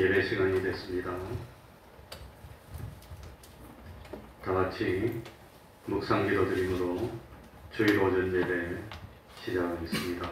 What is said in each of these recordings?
예배 시간이 됐습니다. 다 같이 묵상 기도 드림으로 주일 오전 예배 시작하겠습니다.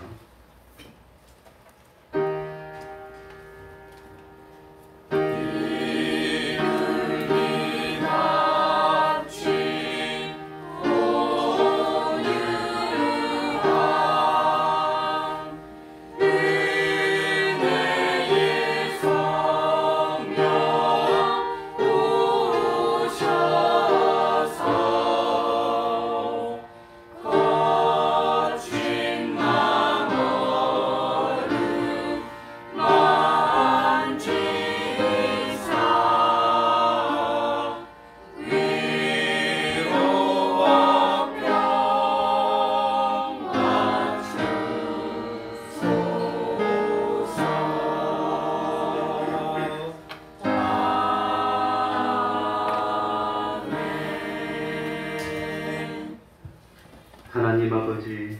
하나님 아버지,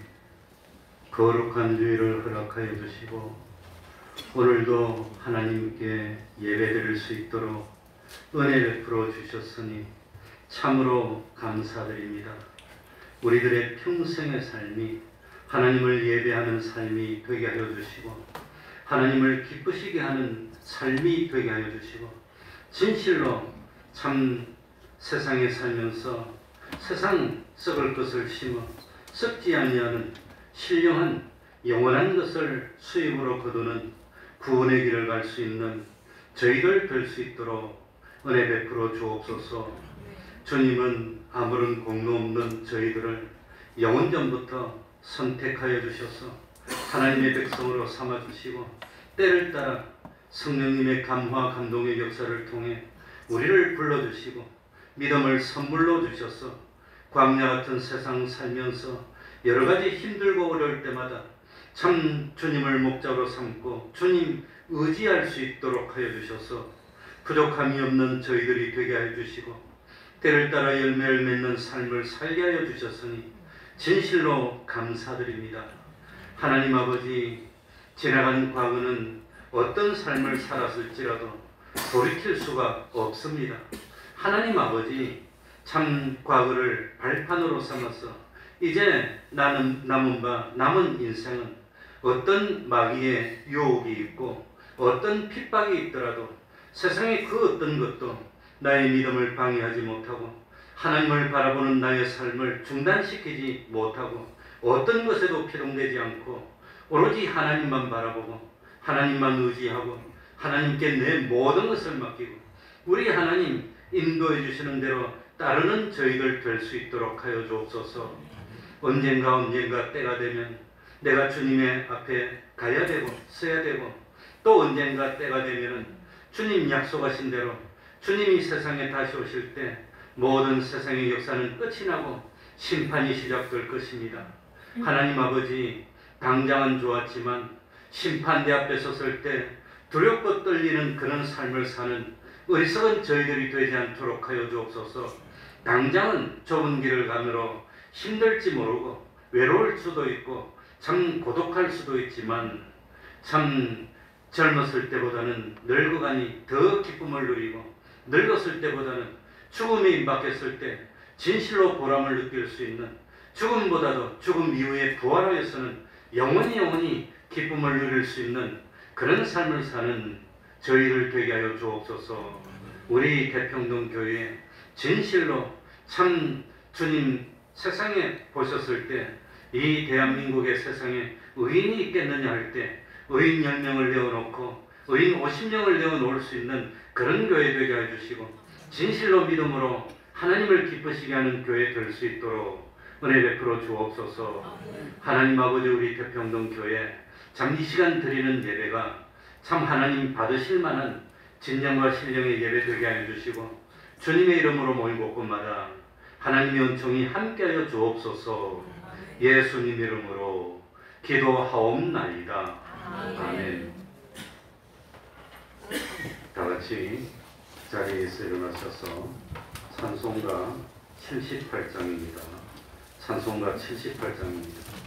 거룩한 주일을 허락하여 주시고 오늘도 하나님께 예배드릴 수 있도록 은혜 베풀어 주셨으니 참으로 감사드립니다. 우리들의 평생의 삶이 하나님을 예배하는 삶이 되게 하여 주시고 하나님을 기쁘시게 하는 삶이 되게 하여 주시고 진실로 참 세상에 살면서 세상 썩을 것을 심어 썩지 아니하는 신령한 영원한 것을 수입으로 거두는 구원의 길을 갈 수 있는 저희들 될 수 있도록 은혜 베풀어 주옵소서. 주님은 아무런 공로 없는 저희들을 영원전부터 선택하여 주셔서 하나님의 백성으로 삼아주시고 때를 따라 성령님의 감화 감동의 역사를 통해 우리를 불러주시고 믿음을 선물로 주셔서 광야 같은 세상 살면서 여러 가지 힘들고 어려울 때마다 참 주님을 목자로 삼고 주님 의지할 수 있도록 하여 주셔서 부족함이 없는 저희들이 되게 하여 주시고 때를 따라 열매를 맺는 삶을 살게 하여 주셨으니 진실로 감사드립니다. 하나님 아버지, 지나간 과거는 어떤 삶을 살았을지라도 돌이킬 수가 없습니다. 하나님 아버지, 참 과거를 발판으로 삼아서 이제 남은 인생은 어떤 마귀의 유혹이 있고 어떤 핍박이 있더라도 세상의 그 어떤 것도 나의 믿음을 방해하지 못하고 하나님을 바라보는 나의 삶을 중단시키지 못하고 어떤 것에도 피동되지 않고 오로지 하나님만 바라보고 하나님만 의지하고 하나님께 내 모든 것을 맡기고 우리 하나님 인도해 주시는 대로 따르는 저희들 될 수 있도록 하여 주옵소서. 언젠가 때가 되면 내가 주님의 앞에 가야 되고 서야 되고 또 언젠가 때가 되면 주님 약속하신 대로 주님이 세상에 다시 오실 때 모든 세상의 역사는 끝이 나고 심판이 시작될 것입니다. 하나님 아버지, 당장은 좋았지만 심판대 앞에 섰을 때 두렵고 떨리는 그런 삶을 사는 어리석은 저희들이 되지 않도록 하여 주옵소서. 당장은 좁은 길을 가므로 힘들지 모르고 외로울 수도 있고 참 고독할 수도 있지만 참 젊었을 때보다는 늙어가니 더 기쁨을 누리고 늙었을 때보다는 죽음에 임박했을 때 진실로 보람을 느낄 수 있는 죽음보다도 죽음 이후에 부활하여서는 영원히 기쁨을 누릴 수 있는 그런 삶을 사는 저희를 되게 하여 주옵소서. 우리 대평동 교회에 진실로 참 주님 세상에 보셨을 때 이 대한민국의 세상에 의인이 있겠느냐 할 때 의인 10명을 내어놓고 의인 50명을 내어놓을 수 있는 그런 교회 되게 해주시고 진실로 믿음으로 하나님을 기쁘시게 하는 교회 될 수 있도록 은혜 베풀어 주옵소서. 하나님 아버지, 우리 대평동 교회 참 이 시간 드리는 예배가 참 하나님 받으실 만한 진정과 신령의 예배 되게 하여 주시고 주님의 이름으로 모인 곳곳마다 하나님의 은총이 함께하여 주옵소서. 예수님 이름으로 기도하옵나이다. 아멘. 다 같이 자리에서 일어나셔서 찬송가 78장입니다. 찬송가 78장입니다.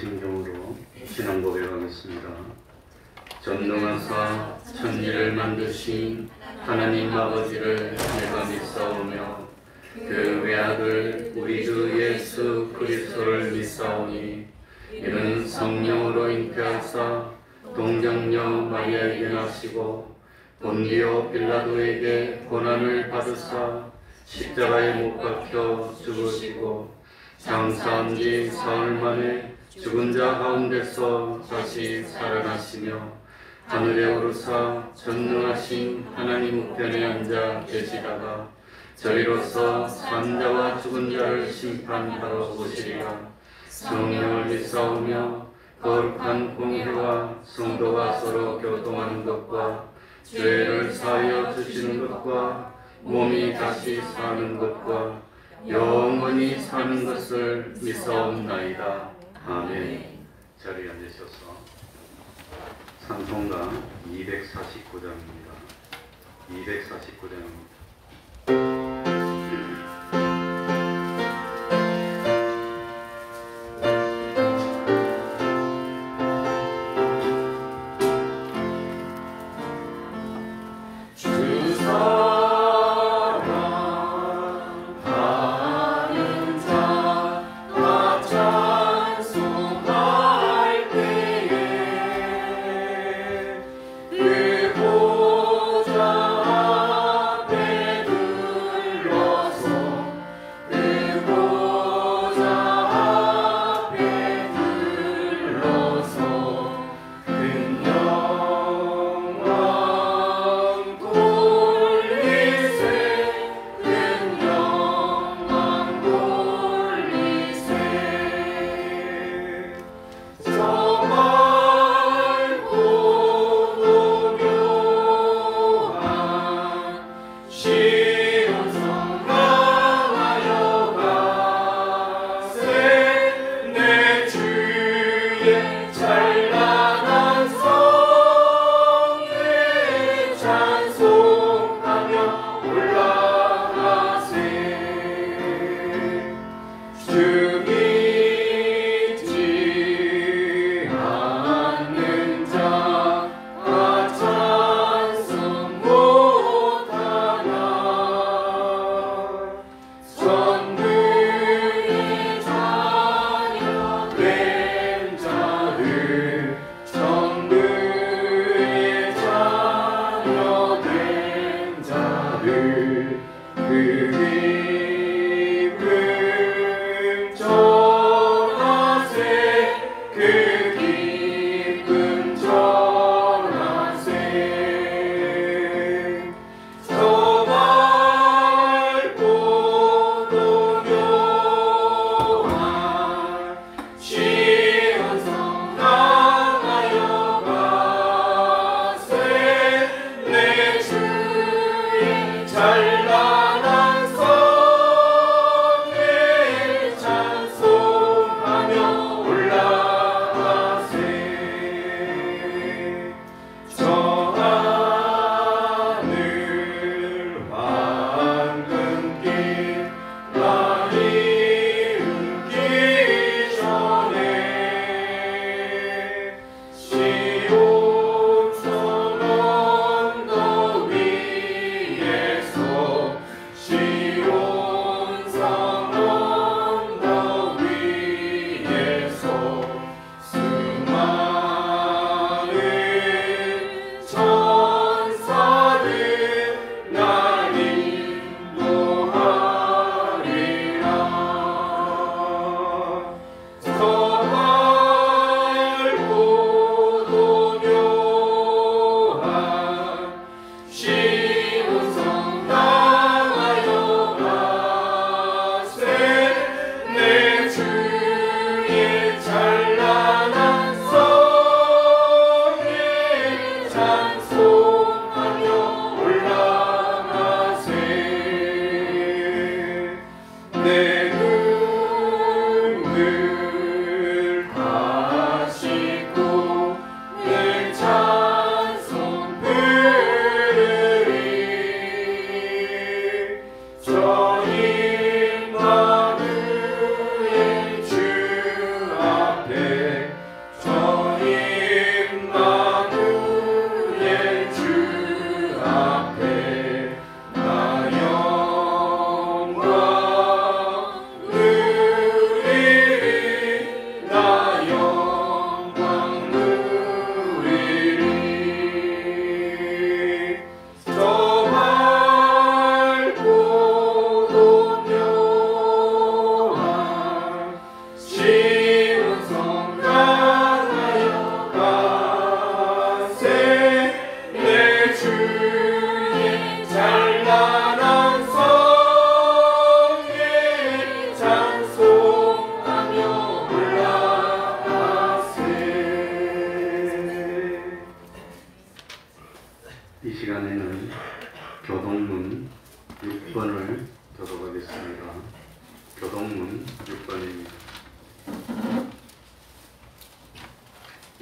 심정으로 신앙 고백하겠습니다. 전능하사 천지를 만드신 하나님 아버지를 내가 믿사오며 그 외아들 우리 주 예수 그리스도를 믿사오니 이는 성령으로 잉태하사 동정녀 마리아에게 나시고 본디오 빌라도에게 고난을 받으사 십자가에 못 박혀 죽으시고 장사한 지 사흘 만에 죽은 자 가운데서 다시 살아나시며 하늘에 오르사 전능하신 하나님 우편에 앉아 계시다가 저리로서 산 자와 죽은 자를 심판하러 오시리라. 성령을 믿사오며 거룩한 공회와 성도가 서로 교통하는 것과 죄를 사하여 주시는 것과 몸이 다시 사는 것과 영원히 사는 것을 믿사옵나이다. 아멘. 자리에 앉으셔서 찬송가 249장입니다. 249장입니다.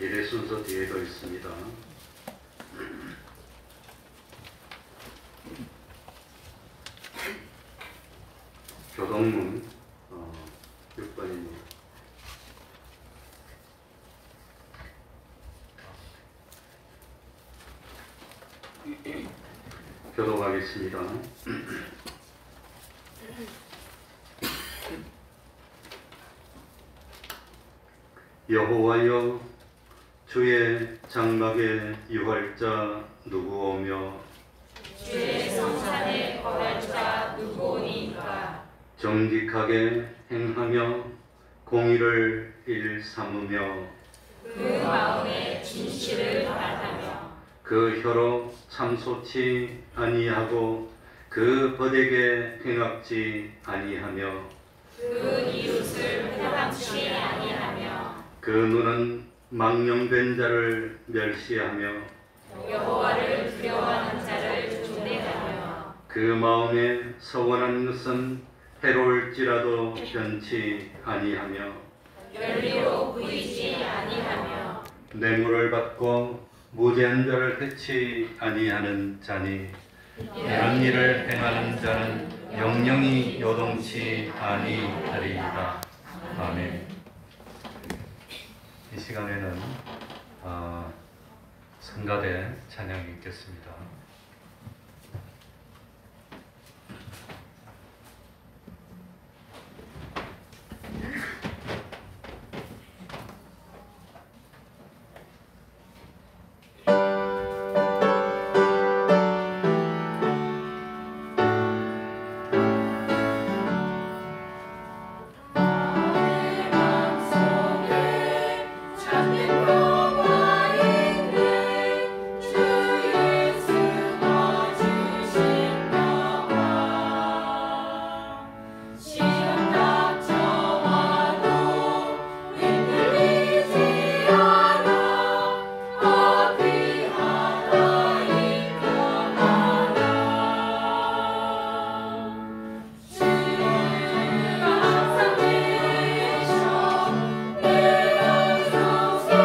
예배 순서 뒤에도 있습니다. 교동문 6번입니다. 교독하겠습니다. 여호와여, 주의 장막에 유할자 누구오며 주의 성산에 거할 자 누구오니까. 정직하게 행하며 공의를 일삼으며 그 마음에 진실을 바라며 그 혀로 참소치 아니하고 그 벗에게 행악지 아니하며 그 이웃을 회방치 아니하며 그 눈은 망령된 자를 멸시하며 여호와를 두려워하는 자를 존대하며 그 마음에 서원한 것은 해로울지라도 변치 아니하며 열리로 보이지 아니하며 뇌물을 받고 무죄한 자를 해치 아니하는 자니 이런 일을 행하는 자는 영영이 요동치 아니하리이다. 아멘. 이 시간에는 성가대 찬양이 있겠습니다. 주가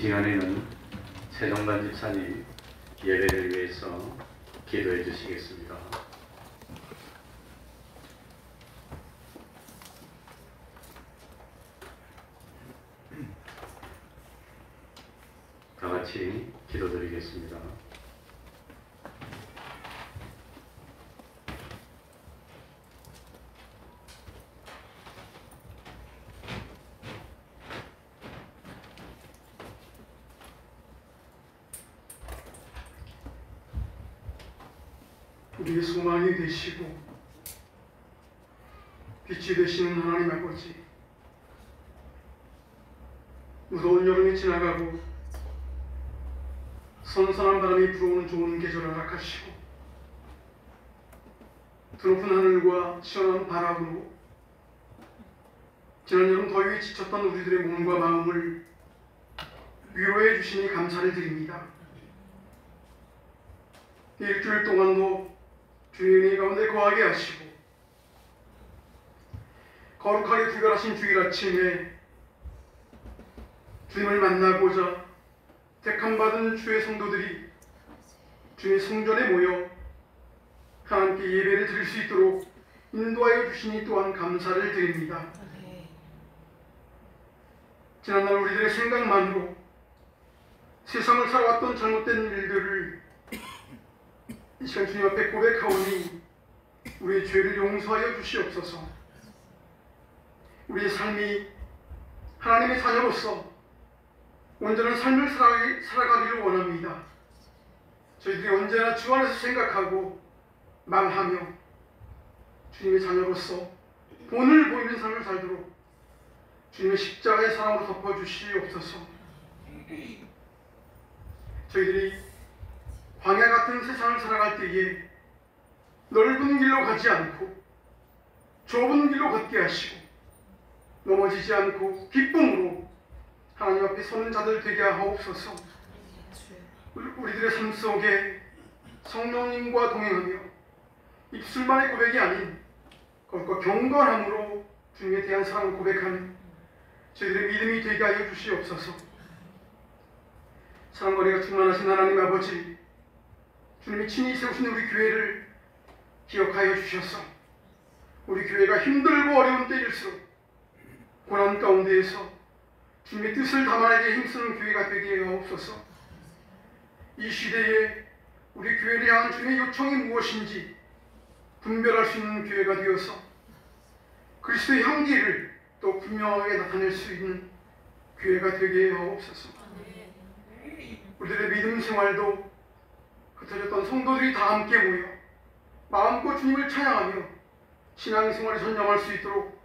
시간에는 최정반 집사님 예배를 위해서 기도해 주시겠습니다. 다 같이 기도드리겠습니다. 우리의 소망이 되시고 빛이 되시는 하나님 아버지, 무더운 여름이 지나가고 선선한 바람이 불어오는 좋은 계절을 허락하시고 드높은 하늘과 시원한 바람으로 지난 여름 더위에 지쳤던 우리들의 몸과 마음을 위로해 주시니 감사를 드립니다. 일주일 동안도 주의 은혜 가운데 거하게 하시고 거룩하게 구별하신 주일 아침에 주님을 만나고자 택함받은 주의 성도들이 주의 성전에 모여 하나님께 예배를 드릴 수 있도록 인도하여 주시니 또한 감사를 드립니다. 지난날 우리들의 생각만으로 세상을 살아왔던 잘못된 일들을 이 시간 주님 앞에 고백하오니 우리의 죄를 용서하여 주시옵소서. 우리의 삶이 하나님의 자녀로서 온전한 삶을 살아가기를 원합니다. 저희들이 언제나 주 안에서 생각하고 말하며 주님의 자녀로서 본을 보이는 삶을 살도록 주님의 십자가의 사랑으로 덮어주시옵소서. 저희들이 광야 같은 세상을 살아갈 때에 넓은 길로 가지 않고 좁은 길로 걷게 하시고 넘어지지 않고 기쁨으로 하나님 앞에 서는 자들 되게 하옵소서. 우리들의 삶 속에 성령님과 동행하며 입술만의 고백이 아닌 그것과 경건함으로 주님에 대한 사랑을 고백하는 저희들의 믿음이 되게 하여 주시옵소서. 사랑거리가 충만하신 하나님 아버지, 주님이 친히 세우신 우리 교회를 기억하여 주셔서 우리 교회가 힘들고 어려운 때일수록 고난 가운데에서 주님의 뜻을 담아내게 힘쓰는 교회가 되게 하옵소서. 이 시대에 우리 교회를 향한 주님의 요청이 무엇인지 분별할 수 있는 교회가 되어서 그리스도의 향기를 또 분명하게 나타낼 수 있는 교회가 되게 하옵소서. 우리들의 믿음 생활도 흩어졌던 성도들이 다 함께 모여 마음껏 주님을 찬양하며 신앙생활에 전념할 수 있도록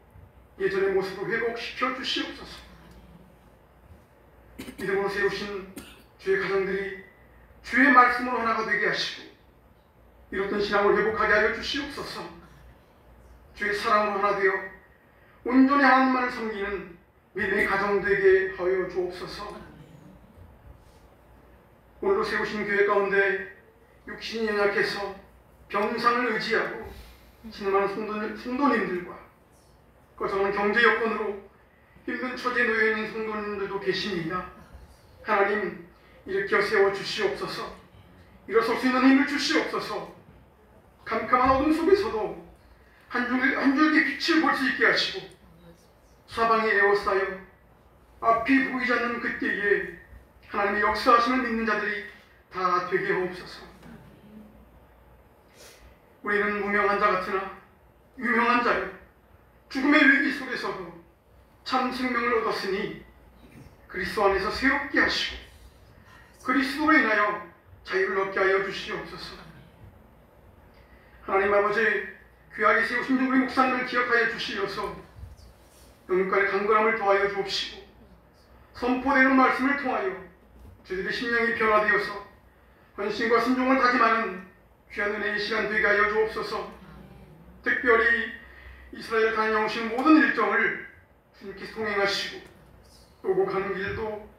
예전의 모습을 회복시켜 주시옵소서. 믿음으로 세우신 주의 가정들이 주의 말씀으로 하나가 되게 하시고 이렇던 신앙을 회복하게 하여 주시옵소서. 주의 사랑으로 하나 되어 온전히 하나님만을 섬기는 믿음의 가정 되게 하여 주옵소서. 오늘도 세우신 교회 가운데 육신이 연약해서 병상을 의지하고 지나가는 성도님들과 거정한 경제 여건으로 힘든 처지에 놓여 있는 성도님들도 계십니다. 하나님, 일으켜 세워 주시옵소서. 일어설 수 있는 힘을 주시옵소서. 캄캄한 어둠 속에서도 한 줄기 빛을 볼 수 있게 하시고 사방에 에워싸여 앞이 보이지 않는 그때에 하나님의 역사하심을 믿는 자들이 다 되게 하옵소서. 우리는 무명한 자 같으나 유명한 자요, 죽음의 위기 속에서도 참 생명을 얻었으니 그리스도 안에서 새롭게 하시고 그리스도로 인하여 자유를 얻게 하여 주시옵소서. 하나님 아버지, 귀하게 세우신 우리 목사님을 기억하여 주시어서 영육간의 강건함을 더하여 주옵시고 선포되는 말씀을 통하여 저희들의 심령이 변화되어서 헌신과 순종을 다짐하는 귀한 은혜의 시간 되게 하여 주옵소서. 특별히 이스라엘 다녀오신 모든 일정을 주님께서 통행하시고 오고 가는 길도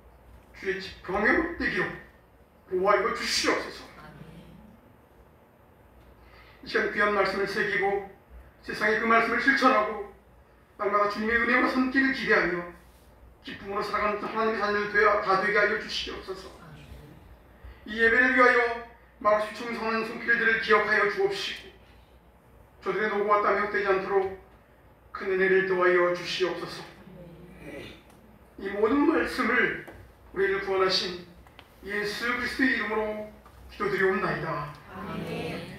주의 지평에 못되기로 보호하여 주시옵소서. 이 시간 귀한 말씀을 새기고 세상에 그 말씀을 실천하고 날마다 주님의 은혜와 손길을 기대하며 기쁨으로 살아가는 하나님의 자녀들 다 되게 하여 주시옵소서. 이 예배를 위하여 말없이 충성하는 손길들을 기억하여 주옵시고 저들의 노고와 땀이 헛되지 않도록 큰 은혜를 더하여 주시옵소서. 이 모든 말씀을 우리를 구원하신 예수 그리스도의 이름으로 기도드리옵나이다. 아멘.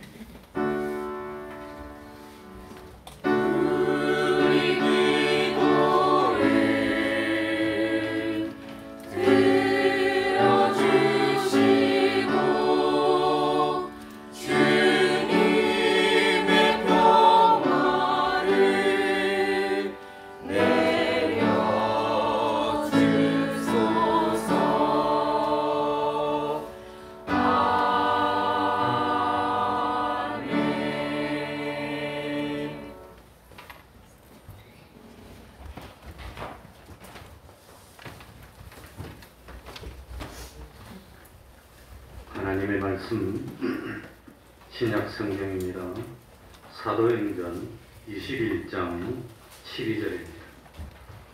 하나님의 말씀 신약 성경입니다. 사도행전 21장 12절입니다.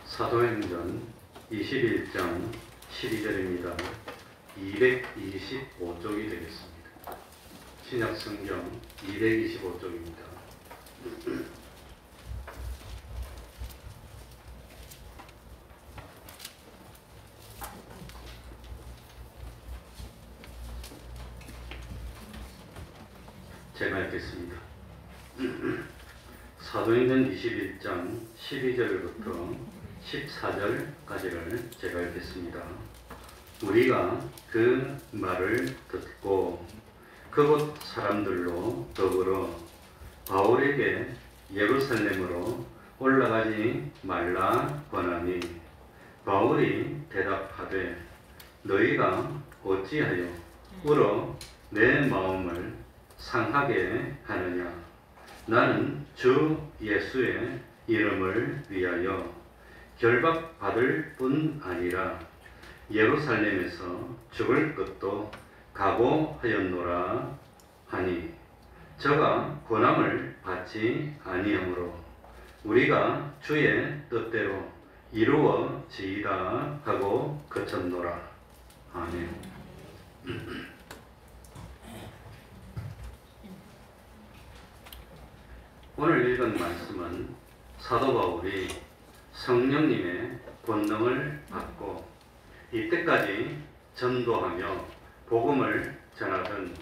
사도행전 21장 12절입니다. 225쪽이 되겠습니다. 신약 성경 225쪽입니다. 제가 읽겠습니다. 사도행전 21장 12절부터 14절까지를 제가 읽겠습니다. 우리가 그 말을 듣고 그곳 사람들로 더불어 바울에게 예루살렘으로 올라가지 말라 권하니 바울이 대답하되 너희가 어찌하여 울어 내 마음을 상하게 하느냐. 나는 주 예수의 이름을 위하여 결박받을 뿐 아니라 예루살렘에서 죽을 것도 각오하였노라 하니 저가 권함을 받지 아니하므로 우리가 주의 뜻대로 이루어지이다 하고 그쳤노라. 아멘. 오늘 읽은 말씀은 사도 바울이 성령님의 권능을 받고 이때까지 전도하며 복음을 전하던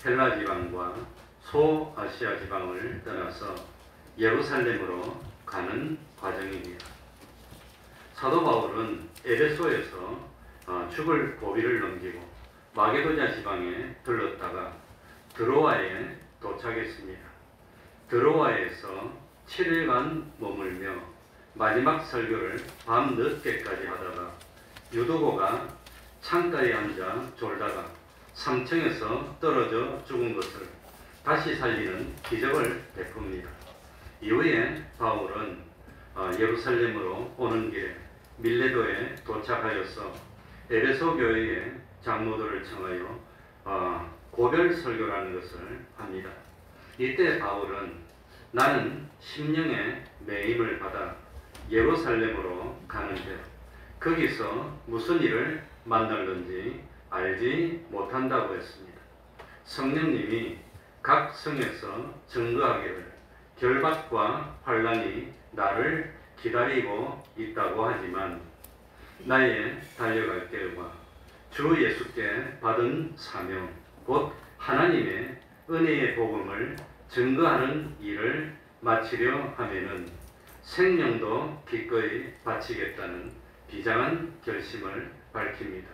헬라 지방과 소아시아 지방을 떠나서 예루살렘으로 가는 과정입니다. 사도 바울은 에베소에서 죽을 고비를 넘기고 마게도냐 지방에 들렀다가 드로아에 도착했습니다. 드로아에서 7일간 머물며 마지막 설교를 밤 늦게까지 하다가 유두고가 창가에 앉아 졸다가 3층에서 떨어져 죽은 것을 다시 살리는 기적을 베풉니다. 이후에 바울은 예루살렘으로 오는 길에 밀레도에 도착하여서 에베소 교회의 장로들을 청하여 고별 설교라는 것을 합니다. 이때 바울은 나는 심령의 매임을 받아 예루살렘으로 가는데 거기서 무슨 일을 만날는지 알지 못한다고 했습니다. 성령님이 각 성에서 증거하기를 결박과 환난이 나를 기다리고 있다고 하지만 나의 달려갈 길과 주 예수께 받은 사명 곧 하나님의 은혜의 복음을 증거하는 일을 마치려 하면은 생명도 기꺼이 바치겠다는 비장한 결심을 밝힙니다.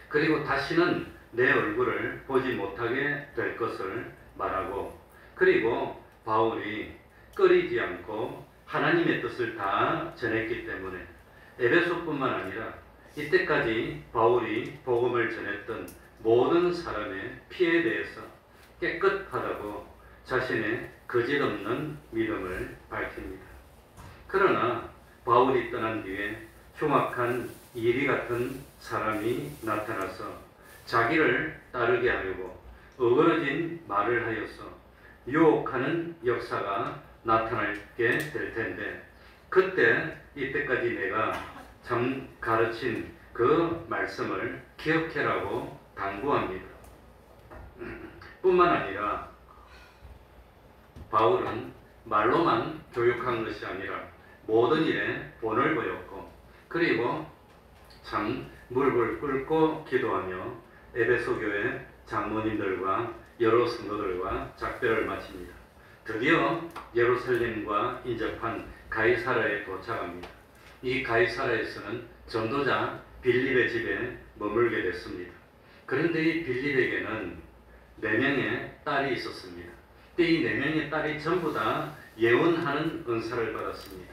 그리고 다시는 내 얼굴을 보지 못하게 될 것을 말하고 그리고 바울이 꺼리지 않고 하나님의 뜻을 다 전했기 때문에 에베소뿐만 아니라 이때까지 바울이 복음을 전했던 모든 사람의 피에 대해서 깨끗하다고 자신의 거짓없는 믿음을 밝힙니다. 그러나 바울이 떠난 뒤에 흉악한 이리 같은 사람이 나타나서 자기를 따르게 하려고 어그러진 말을 하여서 유혹하는 역사가 나타나게 될 텐데 그때 이때까지 내가 참 가르친 그 말씀을 기억해라고 당부합니다. 뿐만 아니라 바울은 말로만 교육한 것이 아니라 모든 일에 본을 보였고, 그리고 참 무릎을 꿇고 기도하며 에베소 교회 장로님들과 여러 성도들과 작별을 마칩니다. 드디어 예루살렘과 인접한 가이사라에 도착합니다. 이 가이사라에서는 전도자 빌립의 집에 머물게 됐습니다. 그런데 이 빌립에게는 4명의 딸이 있었습니다. 이 4명의 딸이 전부 다 예언하는 은사를 받았습니다.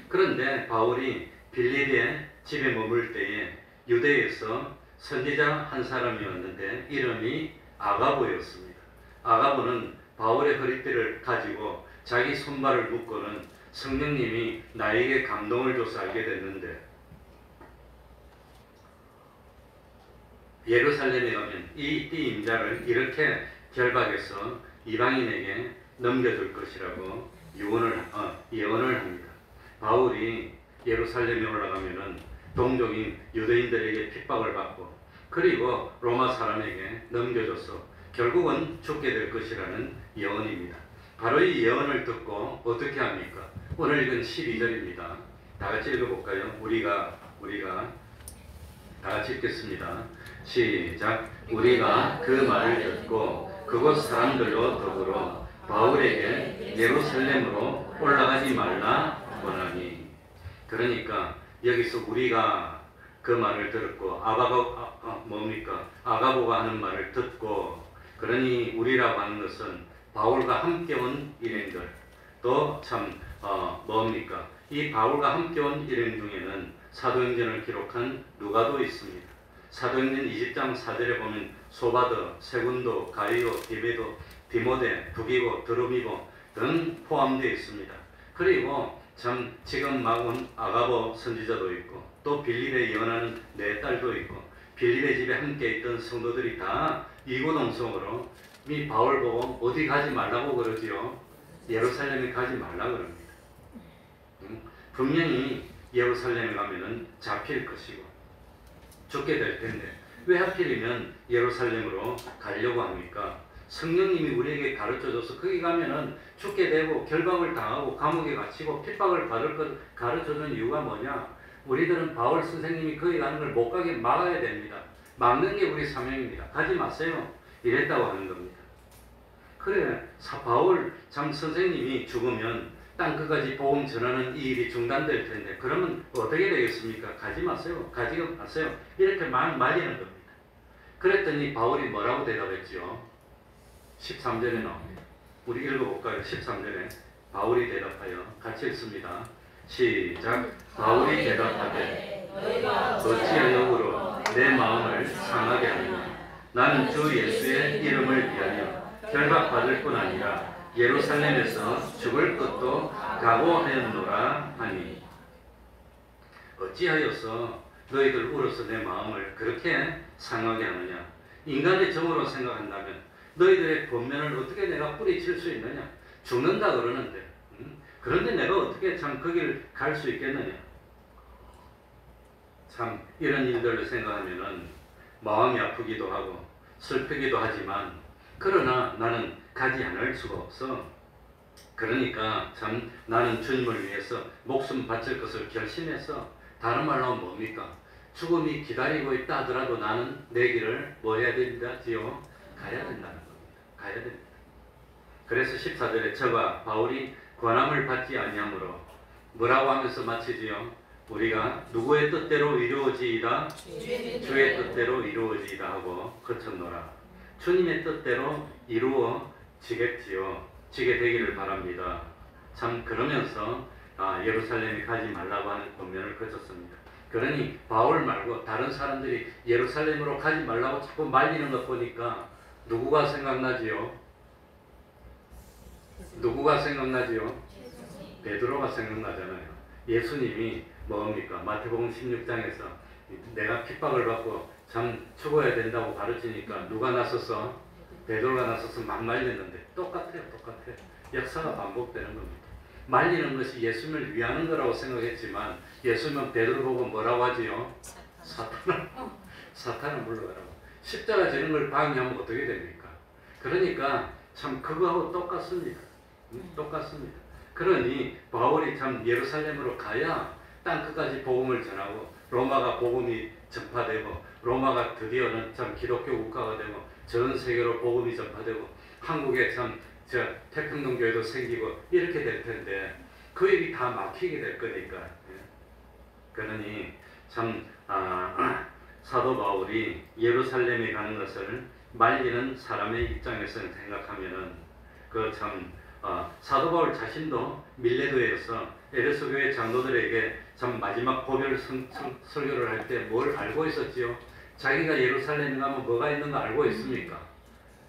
그런데 바울이 빌립의 집에 머물 때에 유대에서 선지자 한 사람이었는데 이름이 아가보였습니다. 아가보는 바울의 허리띠를 가지고 자기 손발을 묶고는 성령님이 나에게 감동을 줘서 알게 됐는데, 예루살렘에 가면 이 띠 임자를 이렇게 결박해서 이방인에게 넘겨줄 것이라고 예언을 합니다. 바울이 예루살렘에 올라가면은 동족인 유대인들에게 핍박을 받고, 그리고 로마 사람에게 넘겨줘서 결국은 죽게 될 것이라는 예언입니다. 바로 이 예언을 듣고 어떻게 합니까? 오늘 읽은 12절입니다. 다 같이 읽어볼까요? 우리가 다 같이 읽겠습니다. 시작. 우리가 그 말을 듣고 그곳 사람들로 더불어 바울에게 예루살렘으로 올라가지 말라 권하니. 그러니까 여기서 우리가 그 말을 들었고, 아가보가 하는 말을 듣고, 그러니 우리라고 하는 것은 바울과 함께 온 일행들, 또 참 이 바울과 함께 온 일행 중에는 사도행전을 기록한 누가도 있습니다. 사도행전 20장 4절에 보면 소바더, 세군도, 가이오, 디베도, 디모데, 두기고, 드루미고 등 포함되어 있습니다. 그리고 참 지금 막 온 아가보 선지자도 있고, 또 빌립에 예언하는 4딸도 있고, 빌립의 집에 함께 있던 성도들이 다 이구동성으로 이 바울 보고 어디 가지 말라고 그러지요? 예루살렘에 가지 말라고 그럽니다. 분명히 예루살렘에 가면은 잡힐 것이고 죽게 될 텐데 왜 하필이면 예루살렘으로 가려고 합니까? 성령님이 우리에게 가르쳐줘서 거기 가면은 죽게 되고 결박을 당하고 감옥에 갇히고 핍박을 받을 것 가르쳐주는 이유가 뭐냐? 우리들은 바울 선생님이 거기 가는 걸 못 가게 막아야 됩니다. 막는 게 우리 사명입니다. 가지 마세요. 이랬다고 하는 겁니다. 그래, 바울 참 선생님이 죽으면 땅 끝까지 복음 전하는 이 일이 중단될 텐데 그러면 어떻게 되겠습니까? 가지 마세요. 가지 마세요. 이렇게 말리는 겁니다. 그랬더니 바울이 뭐라고 대답했지요? 13절에 나옵니다. 우리 읽어볼까요? 13절에 바울이 대답하여 같이 읽습니다. 시작. 바울이 대답하되 어찌하여 울어 내 마음을 상하게 하느냐. 나는 주 예수의 이름을 위하여 결박받을 뿐 아니라 예루살렘에서 죽을 것도 각오하였노라 하니. 어찌하여서 너희들 울어서 내 마음을 그렇게 상하게 하느냐. 인간의 정으로 생각한다면 너희들의 권면을 어떻게 내가 뿌리칠 수 있느냐. 죽는다 그러는데 그런데 내가 어떻게 참 거길 갈 수 있겠느냐. 참 이런 일들을 생각하면은 마음이 아프기도 하고 슬프기도 하지만 그러나 나는 가지 않을 수가 없어. 그러니까 참 나는 주님을 위해서 목숨 바칠 것을 결심해서, 다른 말로 하면 뭡니까? 죽음이 기다리고 있다 하더라도 나는 내 길을 뭐 해야 된다지요? 가야 된다는 겁니다. 가야 됩니다. 그래서 14절에 저가 바울이 권함을 받지 아니하므로 뭐라고 하면서 마치지요? 우리가 누구의 뜻대로 이루어지이다? 주의 뜻대로 이루어지이다 하고 그쳤노라. 주님의 뜻대로 이루어지겠지요. 지게 되기를 바랍니다. 참 그러면서 예루살렘에 가지 말라고 하는 권면을 거쳤습니다. 그러니 바울 말고 다른 사람들이 예루살렘으로 가지 말라고 자꾸 말리는 것 보니까 누구가 생각나지요? 누구가 생각나지요? 베드로가 생각나잖아요. 예수님이 뭡니까? 마태복음 16장에서 내가 핍박을 받고 참 죽어야 된다고 가르치니까 누가 나서서? 베드로가 나서서 막 말렸는데 똑같아요. 역사가 반복되는 겁니다. 말리는 것이 예수님을 위하는 거라고 생각했지만 예수님은 베드로 보고 뭐라고 하지요? 사탄을 물러가라고. 십자가 지는 걸 방해하면 어떻게 됩니까? 그러니까 참 그거하고 똑같습니다. 똑같습니다. 그러니 바울이 참 예루살렘으로 가야 땅 끝까지 복음을 전하고 로마가 복음이 전파되고 로마가 드디어는 참 기독교 국가가 되고 전 세계로 복음이 전파되고 한국에 참 태평동 교회도 생기고 이렇게 될 텐데 그 일이 다 막히게 될 거니까. 그러니 참 사도 바울이 예루살렘에 가는 것을 말리는 사람의 입장에서 생각하면은 그 참 사도 바울 자신도 밀레도에서 에베소 교회 장로들에게 참 마지막 고별 설교를 할 때 뭘 알고 있었지요? 자기가 예루살렘에 가면 뭐가 있는 거 알고 있습니까?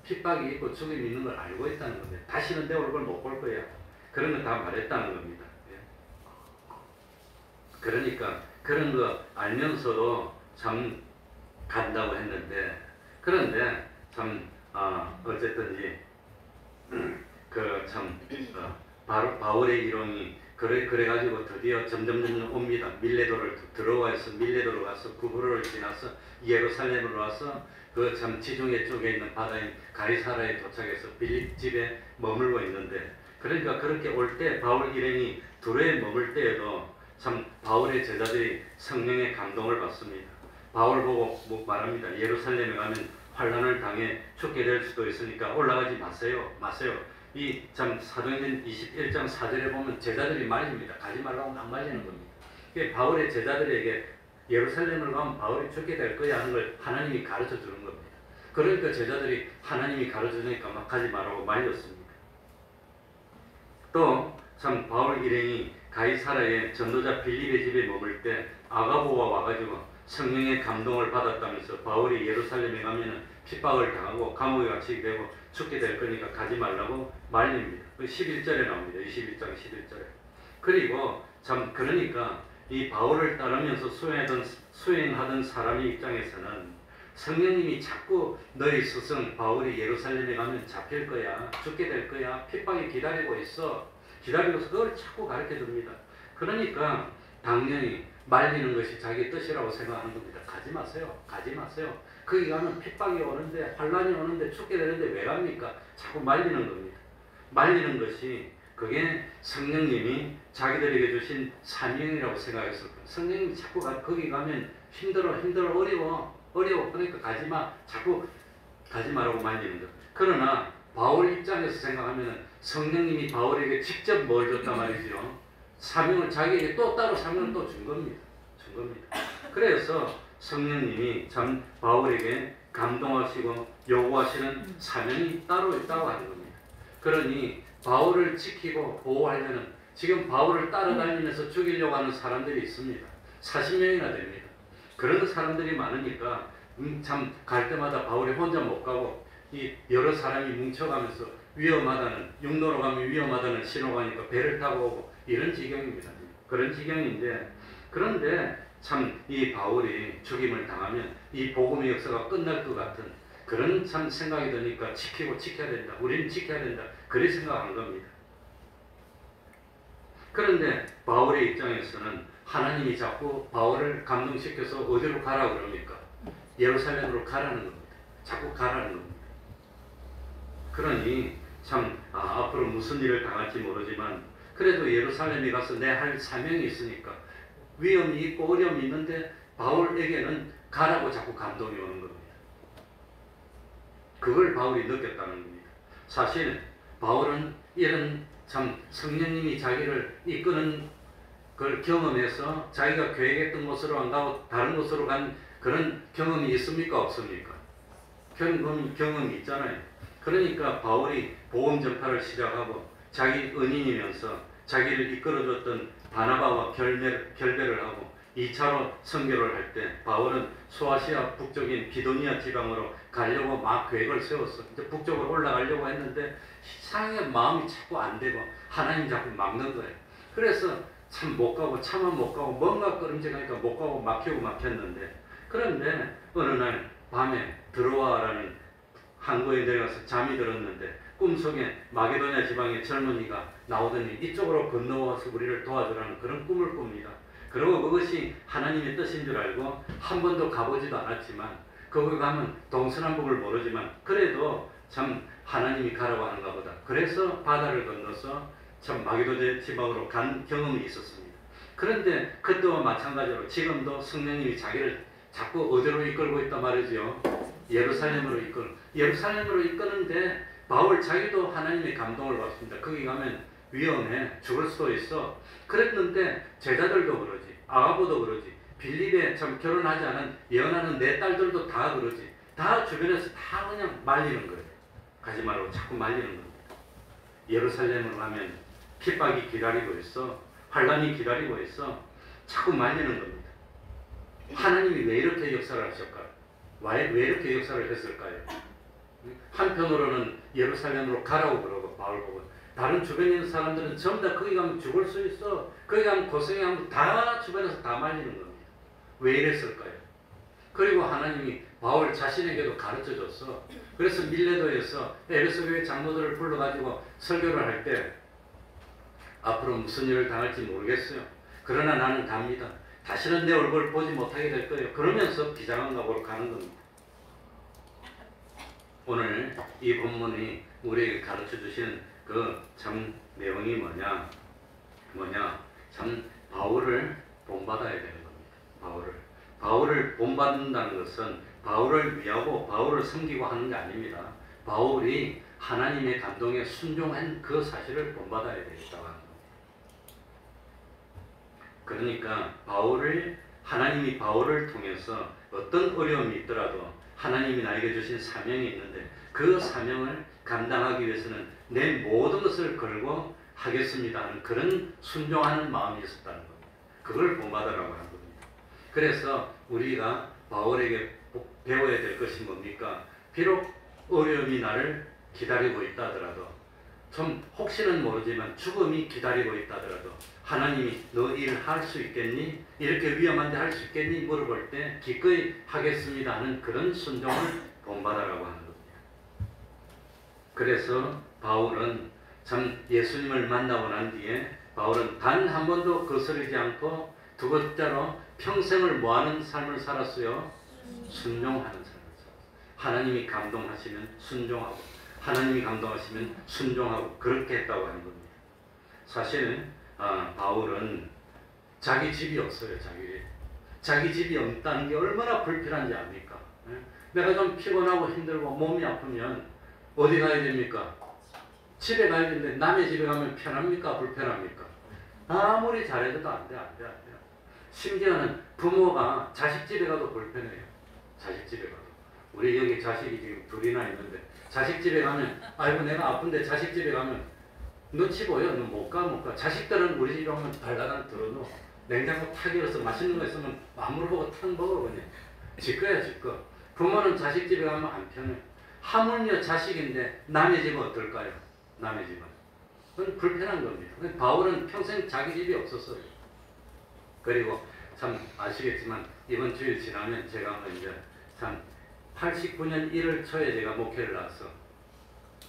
핍박이 있고 죽임이 있는 걸 알고 있다는 겁니다. 다시는 내 얼굴 못 볼 거야. 그런 거 다 말했다는 겁니다. 그러니까 그런 거 알면서도 참 간다고 했는데 그런데 참 어쨌든지 그 참 바울의 이론이 그래가지고 드디어 점점 옵니다. 밀레도를 들어와서 밀레도로 가서 구브로를 지나서 예루살렘으로 와서 그 참 지중해 쪽에 있는 바다인 가이사라에 도착해서 빌립 집에 머물고 있는데 그러니까 그렇게 올 때 바울 일행이 두로에 머물 때에도 참 바울의 제자들이 성령의 감동을 받습니다. 바울 보고 말합니다. 예루살렘에 가면 환난을 당해 죽게 될 수도 있으니까 올라가지 마세요. 이 참 사도행전 21장 4절에 보면 제자들이 말입니다. 가지 말라고 막 말리는 겁니다. 바울의 제자들에게 예루살렘으로 가면 바울이 죽게 될 거야 하는 걸 하나님이 가르쳐 주는 겁니다. 그러니까 제자들이 하나님이 가르쳐 주니까 막 가지 말라고 말렸습니다. 또 참 바울 일행이 가이사라의 전도자 빌립의 집에 머물 때 아가보가 와가지고 성령의 감동을 받았다면서 바울이 예루살렘에 가면은 핍박을 당하고 감옥에 갇히게 되고 죽게 될 거니까 가지 말라고 말립니다. 11절에 나옵니다. 21장 11절에. 그리고 참 그러니까 이 바울을 따르면서 수행하던 사람의 입장에서는 성령님이 자꾸 너희 스승 바울이 예루살렘에 가면 잡힐 거야, 죽게 될 거야, 핍박이 기다리고 있어. 기다리고서 그걸 자꾸 가르쳐 줍니다. 그러니까 당연히 말리는 것이 자기 뜻이라고 생각하는 겁니다. 가지 마세요. 거기 가면 핍박이 오는데 환란이 오는데 죽게 되는데 왜 갑니까? 자꾸 말리는 겁니다. 말리는 것이 그게 성령님이 자기들에게 주신 사명이라고 생각했을 거예요. 성령님이 자꾸 거기 가면 힘들어 어려워 그러니까 가지마 자꾸 가지마라고 말리는 거예요. 그러나 바울 입장에서 생각하면 성령님이 바울에게 직접 뭘 줬단 말이죠. 사명을 자기에게 또 따로 사명을 또 준 겁니다. 그래서 성령님이 참 바울에게 감동하시고 요구하시는 사명이 따로 있다고 하는 겁니다. 그러니 바울을 지키고 보호하려는 지금 바울을 따라다니면서 죽이려고 하는 사람들이 있습니다. 40명이나 됩니다. 그런 사람들이 많으니까 참 갈 때마다 바울이 혼자 못 가고 이 여러 사람이 뭉쳐가면서 위험하다는 육로로 가면 위험하다는 신호가 니까 배를 타고 오고 이런 지경입니다. 그런 지경인데 그런데 참 이 바울이 죽임을 당하면 이 복음의 역사가 끝날 것 같은 그런 참 생각이 드니까 지켜야 된다. 우리는 지켜야 된다. 그런 생각한 겁니다. 그런데 바울의 입장에서는 하나님이 자꾸 바울을 감동시켜서 어디로 가라 그럽니까? 예루살렘으로 가라는 겁니다. 자꾸 가라는 겁니다. 그러니 참 앞으로 무슨 일을 당할지 모르지만 그래도 예루살렘에 가서 내 할 사명이 있으니까 위험이 있고 어려움이 있는데 바울에게는 가라고 자꾸 감동이 오는 겁니다. 그걸 바울이 느꼈다는 겁니다. 사실 바울은 이런 참 성령님이 자기를 이끄는 걸 경험해서 자기가 계획했던 곳으로 안 가고 다른 곳으로 간 그런 경험이 있습니까? 없습니까? 경험이 있잖아요. 그러니까 바울이 복음 전파를 시작하고 자기 은인이면서 자기를 이끌어줬던 바나바와 결배를 하고 2차로 선교를 할 때 바울은 소아시아 북쪽인 비도니아 지방으로 가려고 막 계획을 세웠어. 이제 북쪽으로 올라가려고 했는데 이상하게 마음이 자꾸 안 되고 하나님 자꾸 막는 거예요. 그래서 참 못 가고 차마 못 가고 뭔가 끄름직하니까 못 가고 막혔는데 그런데 어느 날 밤에 들어와라는 항구에 내려가서 잠이 들었는데 꿈속에 마게도냐 지방의 젊은이가 나오더니 이쪽으로 건너와서 우리를 도와주라는 그런 꿈을 꿉니다. 그리고 그것이 하나님의 뜻인 줄 알고 한 번도 가보지도 않았지만 거기 가면 동서남북을 모르지만 그래도 참 하나님이 가라고 하는가 보다. 그래서 바다를 건너서 참 마게도냐 지방으로 간 경험이 있었습니다. 그런데 그때와 마찬가지로 지금도 성령님이 자기를 자꾸 어디로 이끌고 있단 말이죠. 예루살렘으로 이끄는데 바울 자기도 하나님의 감동을 받습니다. 거기 가면 위험해, 죽을 수도 있어. 그랬는데 제자들도 그러지, 아가보도 그러지, 빌립에 참 결혼하지 않은 예언하는 내 딸들도 다 그러지. 다 주변에서 다 그냥 말리는 거예요. 가지 말라고 자꾸 말리는 겁니다. 예루살렘으로 가면 핍박이 기다리고 있어, 환란이 기다리고 있어. 자꾸 말리는 겁니다. 하나님이 왜 이렇게 역사를 하실까요? 왜 이렇게 역사를 했을까요? 한편으로는 예루살렘으로 가라고 그러고 바울 보고 다른 주변에 있는 사람들은 전부 다 거기 가면 죽을 수 있어, 거기 가면 고생해 하면 다 주변에서 다 말리는 겁니다. 왜 이랬을까요? 그리고 하나님이 바울 자신에게도 가르쳐 줬어. 그래서 밀레도에서 에베소 교회 장로들을 불러가지고 설교를 할 때 앞으로 무슨 일을 당할지 모르겠어요. 그러나 나는 갑니다. 다시는 내 얼굴 보지 못하게 될 거예요. 그러면서 비장한 각오로 가는 겁니다. 오늘 이 본문이 우리에게 가르쳐 주시는 그 참 내용이 뭐냐? 참 바울을 본받아야 되는 겁니다. 바울을 본받는다는 것은 바울을 위하고 바울을 섬기고 하는 게 아닙니다. 바울이 하나님의 감동에 순종한 그 사실을 본받아야 되겠다고 하는 겁니다. 그러니까 하나님이 바울을 통해서 어떤 어려움이 있더라도 하나님이 나에게 주신 사명이 있는데 그 사명을 감당하기 위해서는 내 모든 것을 걸고 하겠습니다 하는 그런 순종하는 마음이 있었다는 겁니다. 그걸 본받으라고 하는 겁니다. 그래서 우리가 바울에게 배워야 될 것이 뭡니까? 비록 어려움이 나를 기다리고 있다 하더라도, 좀 혹시는 모르지만 죽음이 기다리고 있다 하더라도 하나님이 너 일 할 수 있겠니? 이렇게 위험한데 할 수 있겠니? 물어볼 때 기꺼이 하겠습니다 하는 그런 순종을 본받으라고 하는 겁니다. 그래서 바울은 참 예수님을 만나고 난 뒤에 바울은 단 한 번도 거스르지 않고 두 번째로 평생을 뭐하는 삶을 살았어요? 순종하는 삶을 살았어요. 하나님이 감동하시면 순종하고 하나님이 감동하시면 순종하고 그렇게 했다고 하는 겁니다. 사실 바울은 자기 집이 없어요. 자기 집이 없다는 게 얼마나 불편한지 압니까? 내가 좀 피곤하고 힘들고 몸이 아프면 어디 가야 됩니까? 집에 가야 되는데 남의 집에 가면 편합니까? 불편합니까? 아무리 잘해도 안 돼. 심지어는 부모가 자식 집에 가도 불편해요. 자식 집에 가도. 우리 여기 자식이 지금 둘이나 있는데 자식 집에 가면 아이고 내가 아픈데 자식 집에 가면 눈치 보여. 너 못 가. 자식들은 우리 집에 오면 달달한 들어놓어. 냉장고 탁 열어서 맛있는 거 있으면 마음으로 보고 탁 먹어 그냥. 지꺼야 지꺼. 부모는 자식 집에 가면 안 편해. 하물며 자식인데 남의 집은 어떨까요? 남의 집은. 그건 불편한 겁니다. 바울은 평생 자기 집이 없었어요. 그리고 참 아시겠지만 이번 주일 지나면 제가 이제 참 89년 1월 초에 제가 목회를 나서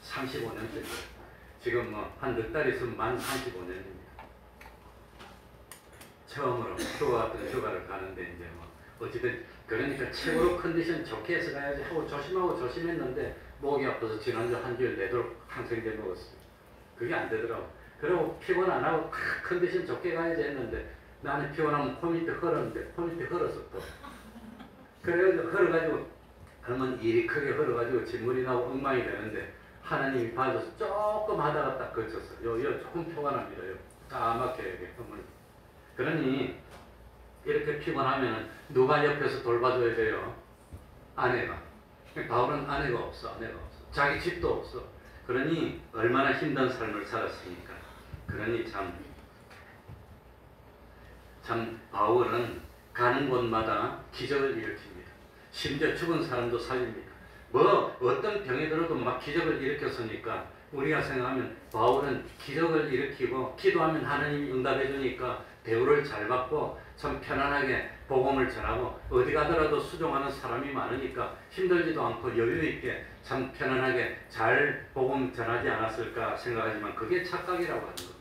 35년째죠. 지금 한 넉 달 있으면 만 35년입니다. 처음으로 휴가 같은 휴가를 가는데 이제 어쨌든 그러니까 최고로 컨디션 좋게 해서 가야지 하고 조심했는데 목이 아파서 지난주 한 주일 내도록 항생제 먹었어요. 그게 안 되더라고. 그리고 피곤 안 하고 컨디션 좋게 가야지 했는데 나는 피곤하면 코 밑에 헐었는데 코 밑에 헐었어 또. 그래가지고 헐어가지고 그러면 일이 크게 헐어가지고 진물이 나고 엉망이 되는데 하나님이 봐줘서 조금 하다가 딱 거쳤어. 요 조금 표가 납니다. 요 까맣게 이렇게 흠을. 그러니 이렇게 피곤하면 누가 옆에서 돌봐줘야 돼요? 아내가. 바울은 아내가 없어. 자기 집도 없어. 그러니 얼마나 힘든 삶을 살았습니까? 그러니 참 바울은 가는 곳마다 기적을 일으킵니다. 심지어 죽은 사람도 살립니다. 어떤 병에 들어도 막 기적을 일으켰으니까 우리가 생각하면 바울은 기적을 일으키고 기도하면 하나님이 응답해 주니까 대우를 잘 받고 참 편안하게 복음을 전하고 어디 가더라도 수종하는 사람이 많으니까 힘들지도 않고 여유 있게 참 편안하게 잘 복음 전하지 않았을까 생각하지만 그게 착각이라고 하는 겁니다.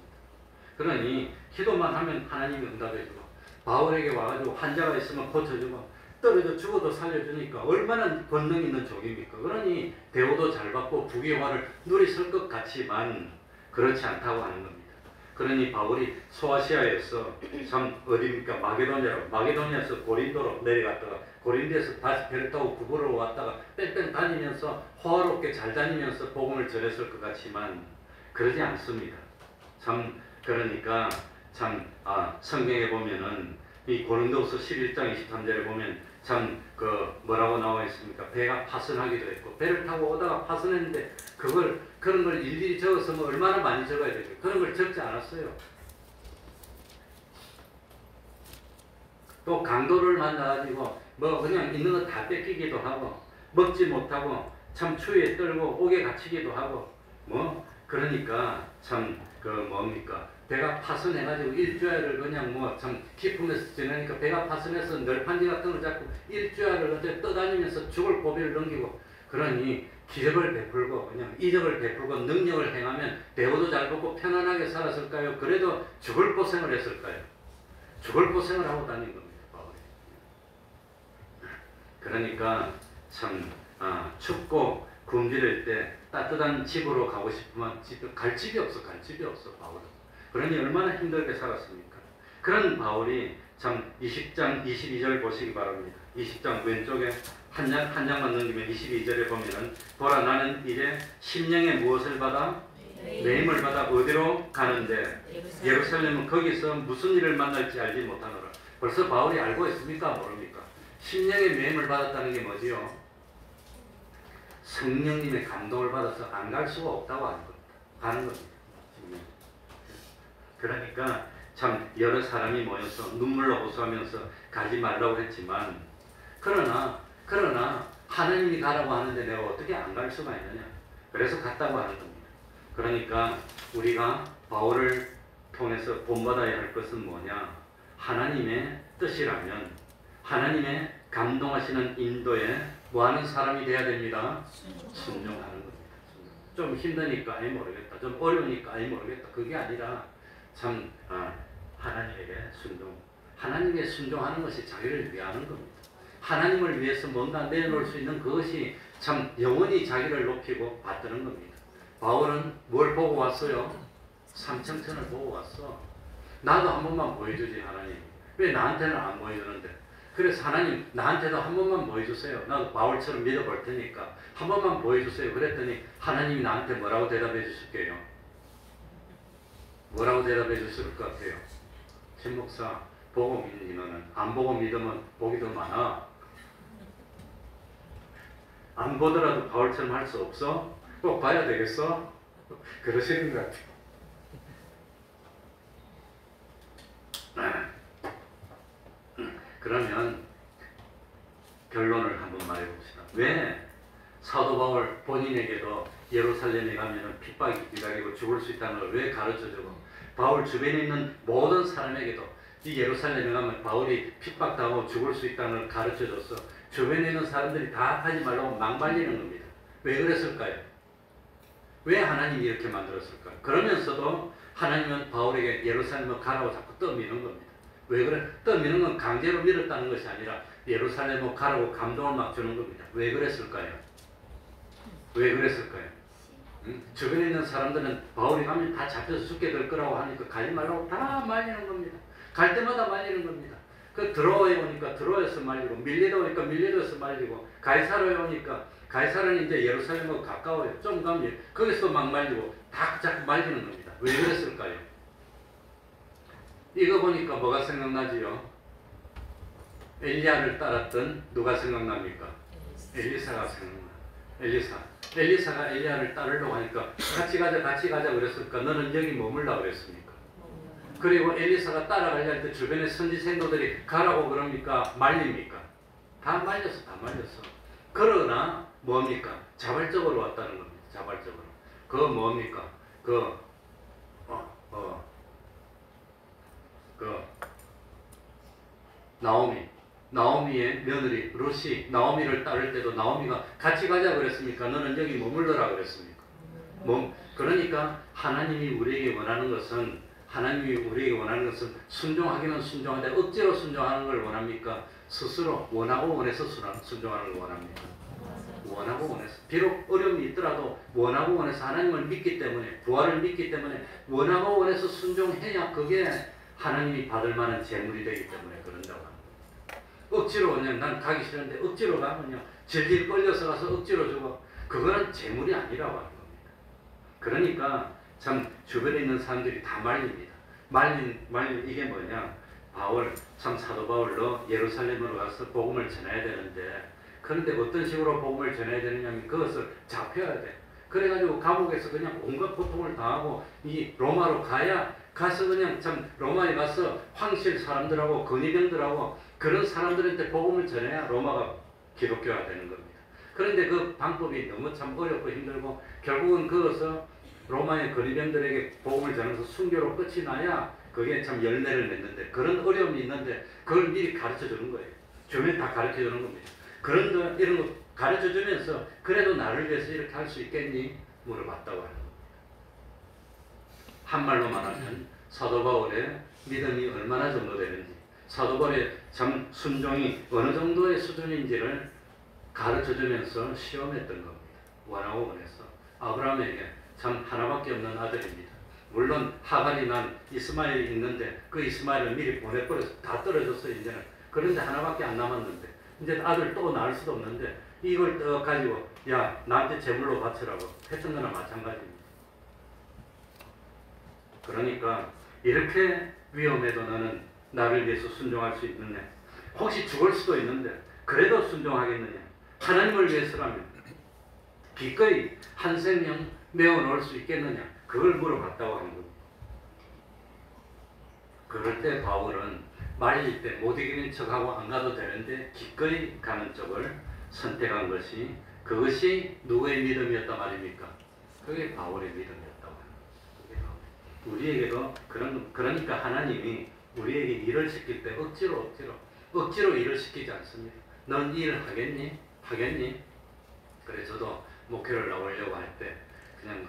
그러니 기도만 하면 하나님이 응답해주고 바울에게 와가지고 환자가 있으면 고쳐주고 떨어져 죽어도 살려주니까 얼마나 권능 있는 족입니까? 그러니 대우도 잘 받고 부귀영화를 누리실 것 같지만 그렇지 않다고 하는 겁니다. 그러니 바울이 소아시아에서 참 어디입니까? 마게도냐에서 고린도로 내려갔다가 고린도에서 다시 배를 타고 구부로 왔다가 뺑뺑 다니면서 호화롭게 잘 다니면서 복음을 전했을 것 같지만 그러지 않습니다. 참 그러니까 참 성경에 보면은 이 고린도서 11장 23절에 보면 참 그 뭐라고 나와 있습니까? 배가 파손하기도 했고 배를 타고 오다가 파손했는데 그런 걸 일일이 적어서 뭐 얼마나 많이 적어야 되겠어요. 그런 걸 적지 않았어요. 또 강도를 만나가지고 뭐 그냥 있는 거 다 뺏기기도 하고 먹지 못하고 참 추위에 떨고 옥에 갇히기도 하고 뭐 그러니까 참 그 뭡니까? 배가 파손해가지고 일주일을 그냥 뭐 참 기품에서 지내니까 배가 파손해서 널판지 같은 걸 잡고 일주일을 어째 떠다니면서 죽을 고비를 넘기고 그러니 기적을 베풀고 그냥 이적을 베풀고 능력을 행하면 대우도 잘 받고 편안하게 살았을까요? 그래도 죽을 고생을 했을까요? 죽을 고생을 하고 다닌 겁니다. 바울이. 그러니까 참 춥고 굶주릴 때 따뜻한 집으로 가고 싶으면 갈 집이 없어 바울은. 그러니 얼마나 힘들게 살았습니까? 그런 바울이 참 20장 22절 보시기 바랍니다. 20장 왼쪽에 한 장만 넘기면 22절에 보면은 보라 나는 이제 심령에 무엇을 받아? 매임을 받아 어디로 가는데 예루살렘은 거기서 무슨 일을 만날지 알지 못하노라. 벌써 바울이 알고 있습니까? 모릅니까? 심령의 매임을 받았다는 게 뭐지요? 성령님의 감동을 받아서 안 갈 수가 없다고 하는 겁니다. 가는 겁니다. 그러니까 참 여러 사람이 모여서 눈물로 호소하면서 가지 말라고 했지만 그러나 하나님이 가라고 하는데 내가 어떻게 안 갈 수가 있느냐. 그래서 갔다고 하는 겁니다. 그러니까 우리가 바울을 통해서 본받아야 할 것은 뭐냐. 하나님의 뜻이라면 하나님의 감동하시는 인도에 뭐하는 사람이 돼야 됩니다. 순종하는 겁니다. 좀 힘드니까 아니 모르겠다. 좀 어려우니까 아니 모르겠다. 그게 아니라 참 하나님에게 순종. 하나님께 순종하는 것이 자기를 위하는 겁니다. 하나님을 위해서 뭔가 내놓을 수 있는 그것이 참 영원히 자기를 높이고 받드는 겁니다. 바울은 뭘 보고 왔어요? 삼청천을 보고 왔어. 나도 한 번만 보여주지 하나님. 왜 나한테는 안 보여주는데? 그래서 하나님 나한테도 한 번만 보여주세요. 나도 바울처럼 믿어볼 테니까 한 번만 보여주세요. 그랬더니 하나님이 나한테 뭐라고 대답해 주실게요? 뭐라고 대답해 주실 것 같아요? 신 목사 보고 믿니 너는? 안 보고 믿으면 복이 더 많아. 안 보더라도 바울처럼 할 수 없어? 꼭 봐야 되겠어? 그러시는 것 같아요. 그러면 결론을 한번 말해봅시다. 왜 사도 바울 본인에게도 예루살렘에 가면 핍박이 기다리고 죽을 수 있다는 걸 왜 가르쳐주고 바울 주변에 있는 모든 사람에게도 이 예루살렘에 가면 바울이 핍박당하고 죽을 수 있다는 걸 가르쳐줬어. 주변에 있는 사람들이 다 하지 말라고 막말리는 겁니다. 왜 그랬을까요? 왜 하나님이 이렇게 만들었을까요? 그러면서도 하나님은 바울에게 예루살렘을 가라고 자꾸 떠미는 겁니다. 왜 그래? 떠미는 건 강제로 밀었다는 것이 아니라 예루살렘으로 가라고 감동을 막 주는 겁니다. 왜 그랬을까요? 왜 그랬을까요? 주변에 있는 사람들은 바울이 가면 다 잡혀서 죽게 될 거라고 하니까 가지 말라고 다 말리는 겁니다. 갈 때마다 말리는 겁니다. 그 드로아에 오니까 드로아에서 말리고 밀리다 오니까 밀리다에서 말리고 가이사르에 오니까 가이사르는 이제 예루살렘하고 가까워요. 좀 가면 거기서 막 말리고 다 자꾸 말리는 겁니다. 왜 그랬을까요? 이거 보니까 뭐가 생각나지요? 엘리야를 따랐던 누가 생각납니까? 엘리사가 생각나. 엘리사가 엘리야를 따르려고 하니까 같이 가자 그랬을까? 너는 여기 머물라 그랬습니까? 그리고 엘리사가 따라가려 할 때 주변의 선지 생도들이 가라고 그럽니까? 말립니까? 다 말렸어. 그러나 뭡니까? 자발적으로 왔다는 겁니다. 자발적으로. 그거 뭡니까? 나오미의 며느리 룻이 나오미를 따를 때도 나오미가 같이 가자 그랬습니까? 너는 여기 머물러라 그랬습니까? 그러니까 하나님이 우리에게 원하는 것은 순종하기는 순종하되 억지로 순종하는 걸 원합니까? 스스로 원하고 원해서 순종하는 걸 원합니까? 원하고 원해서. 비록 어려움이 있더라도 원하고 원해서 하나님을 믿기 때문에, 부활을 믿기 때문에 원하고 원해서 순종해야 그게 하나님이 받을 만한 재물이 되기 때문에 그런다고 합니다. 억지로 그냥 난 가기 싫은데 억지로 가면요, 질질 끌려서 가서 억지로 주고, 그거는 재물이 아니라고 하는 겁니다. 그러니까 참 주변에 있는 사람들이 다 말립니다. 말린 이게 뭐냐? 사도 바울로 예루살렘으로 가서 복음을 전해야 되는데, 그런데 어떤 식으로 복음을 전해야 되느냐면 그것을 잡혀야 돼. 그래가지고 감옥에서 그냥 온갖 고통을 당하고 이 로마로 가서 그냥 참 로마에 가서 황실 사람들하고 근위병들하고 그런 사람들한테 복음을 전해야 로마가 기독교가 되는 겁니다. 그런데 그 방법이 너무 참 어렵고 힘들고 결국은 그것을 로마의 근위병들에게 복음을 전해서 순교로 끝이 나야 그게 참 열매를 맺는데, 그런 어려움이 있는데 그걸 미리 가르쳐 주는 거예요. 주변에 다 가르쳐 주는 겁니다. 그런데 이런 거 가르쳐 주면서 그래도 나를 위해서 이렇게 할 수 있겠니? 물어봤다고 하는 겁니다. 한말로 말하면 사도 바울의 믿음이 얼마나 정도 되는지, 사도 바울의 참 순종이 어느 정도의 수준인지를 가르쳐 주면서 시험했던 겁니다. 원하고 원해서. 아브라함에게 참 하나밖에 없는 아들입니다. 물론 하갈이 난 이스마엘이 있는데 그 이스마엘을 미리 보내버려서 다 떨어졌어요. 이제는. 그런데 하나밖에 안 남았는데 이제 아들 또 낳을 수도 없는데 이걸 가지고 야 나한테 제물로 바치라고 했던 거나 마찬가지입니다. 그러니까 이렇게 위험해도 너는 나를 위해서 순종할 수 있느냐? 혹시 죽을 수도 있는데 그래도 순종하겠느냐? 하나님을 위해서라면 기꺼이 한 생명 내어놓을 수 있겠느냐? 그걸 물어봤다고 하는 겁니다. 그럴 때 바울은 말릴 때 못 이기는 척하고 안 가도 되는데 기꺼이 가는 쪽을 선택한 것이, 그것이 누구의 믿음이었단 말입니까? 그게 바울의 믿음이었다고 합니다. 우리에게도 그러니까 하나님이 우리에게 일을 시킬 때 억지로 일을 시키지 않습니다. 넌 이 일을 하겠니? 그래 저도 목회를 나오려고 할 때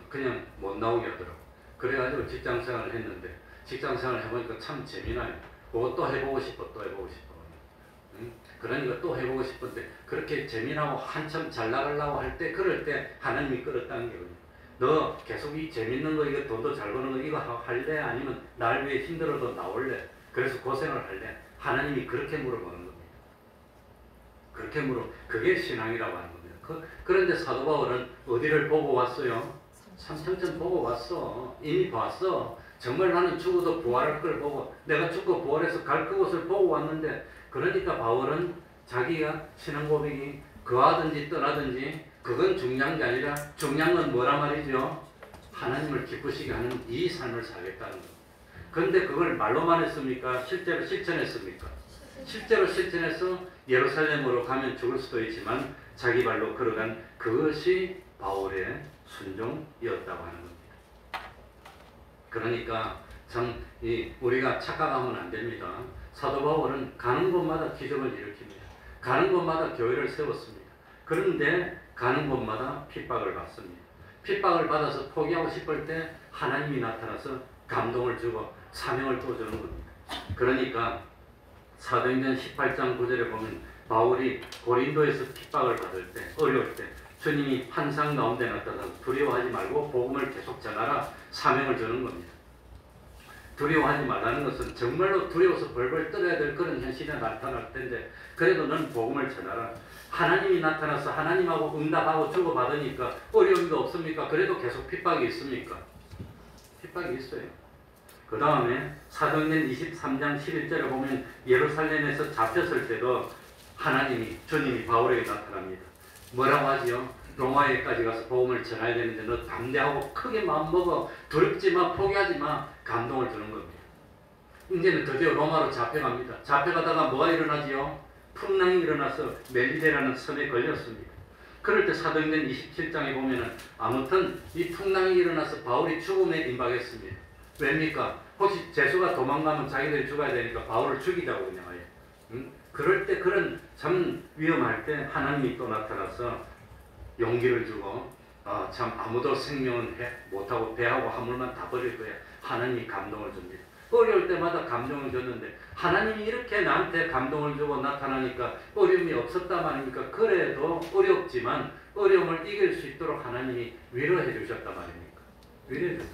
그냥 못 나오게 하더라고. 그래가지고 직장생활을 했는데 직장생활을 해보니까 참 재미나요. 그거 또 해보고 싶어. 그러니까 또 해보고 싶은데 그렇게 재미나고 한참 잘 나가려고 할 때, 그럴 때 하나님이 끌었다는 게 너 계속 이 재밌는 거, 이거 돈도 잘 버는 거 이거 할래? 아니면 날 위해 힘들어도 나올래? 그래서 고생을 할래? 하나님이 그렇게 물어보는 겁니다. 그게 신앙이라고 하는 겁니다. 그런데 사도 바울은 어디를 보고 왔어요? 삼천천 보고 왔어. 이미 봤어. 정말 나는 죽어도 부활할 걸 보고, 내가 죽고 부활해서 갈 그곳을 보고 왔는데, 그러니까 바울은 자기가 신앙 고백이 거하든지 떠나든지 그건 중요한 게 아니라 중요한 건 뭐란 말이죠? 하나님을 기쁘시게 하는 이 삶을 살겠다는 겁니다. 그런데 그걸 말로만 했습니까? 실제로 실천했습니까? 실제로 실천해서 예루살렘으로 가면 죽을 수도 있지만 자기 발로 걸어간 그것이 바울의 순종이었다고 하는 겁니다. 그러니까 참 우리가 착각하면 안 됩니다. 사도 바울은 가는 곳마다 기적을 일으킵니다. 가는 곳마다 교회를 세웠습니다. 그런데 가는 곳마다 핍박을 받습니다. 핍박을 받아서 포기하고 싶을 때 하나님이 나타나서 감동을 주고 사명을 또 주는 겁니다. 그러니까 사도행전 18장 9절에 보면 바울이 고린도에서 핍박을 받을 때, 어려울 때 주님이 환상 가운데 나타나서 두려워하지 말고 복음을 계속 전하라 사명을 주는 겁니다. 두려워하지 말라는 것은 정말로 두려워서 벌벌 떨어야 될 그런 현실이 나타날 텐데 그래도 넌 복음을 전하라. 하나님이 나타나서 하나님하고 응답하고 주고받으니까 어려움도 없습니까? 그래도 계속 핍박이 있습니까? 핍박이 있어요. 그 다음에 사도행전 23장 11절에 보면 예루살렘에서 잡혔을 때도 주님이 바울에게 나타납니다. 뭐라고 하지요? 로마에까지 가서 복음을 전해야 되는데 너 담대하고 크게 마음먹어. 두렵지 마, 포기하지 마. 감동을 주는 겁니다. 이제는 드디어 로마로 잡혀갑니다. 잡혀가다가 뭐가 일어나지요? 풍랑이 일어나서 멜리데라는 섬에 걸렸습니다. 그럴 때 사도행전 27장에 보면은 아무튼 이 풍랑이 일어나서 바울이 죽음에 임박했습니다. 왜입니까? 혹시 제수가 도망가면 자기들이 죽어야 되니까 바울을 죽이자고 그냥 아예 그럴 때 그런 참 위험할 때 하나님이 또 나타나서 용기를 주고 참 아무도 생명은 못하고 배하고 화물만 다 버릴 거야. 하나님이 감동을 줍니다. 어려울 때마다 감동을 줬는데 하나님이 이렇게 나한테 감동을 주고 나타나니까 어려움이 없었단 말입니까? 그래도 어렵지만 어려움을 이길 수 있도록 하나님이 위로해 주셨단 말입니까?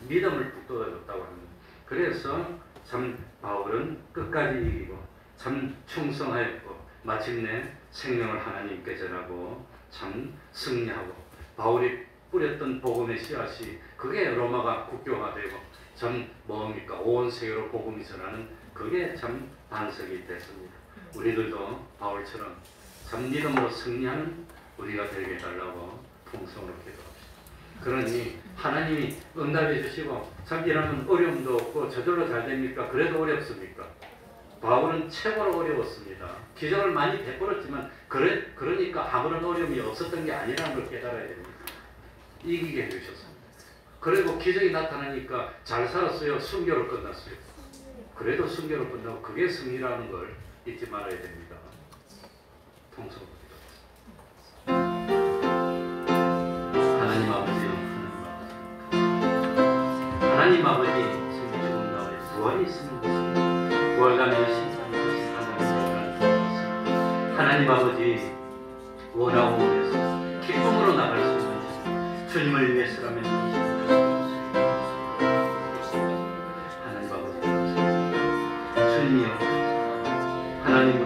믿음을 북돋아줬다고 합니다. 그래서 참 바울은 끝까지 이기고 참 충성하였고 마침내 생명을 하나님께 전하고 참 승리하고 바울이 뿌렸던 복음의 씨앗이 그게 로마가 국교화되고 참 뭡니까 온 세계로 복음이 전하는 그게 참 반석이 됐습니다. 우리들도 바울처럼 참 믿음으로 승리하는 우리가 되게 해달라고 통성으로 기도합시다. 그러니 하나님이 응답해 주시고 참 이러면 어려움도 없고 저절로 잘 됩니까? 그래도 어렵습니까? 바울은 최고로 어려웠습니다. 기적을 많이 베풀었지만 그러니까 아무런 어려움이 없었던 게 아니라는 걸 깨달아야 됩니다. 이기게 해주셨습니다. 그리고 기적이 나타나니까 잘 살았어요. 순교로 끝났어요. 그래도 순교로 끝나고 그게 승리라는 걸 잊지 말아야 됩니다. 통성으로 기도합시다. 하나님 아버지 승리 죽음 가운데 부활이 있으면 좋습니다. 부활감의 신상하신 하나님 아버지 원하고 원해서 기쁨으로 나갈 수 있는 주님을 위해서라면 하나님 아버지 주님이여 하나님을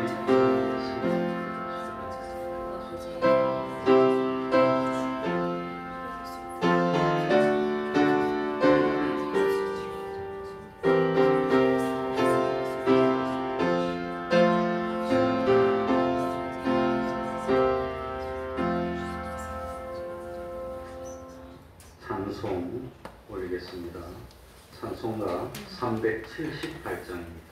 찬송 올리겠습니다. 찬송가 378장입니다.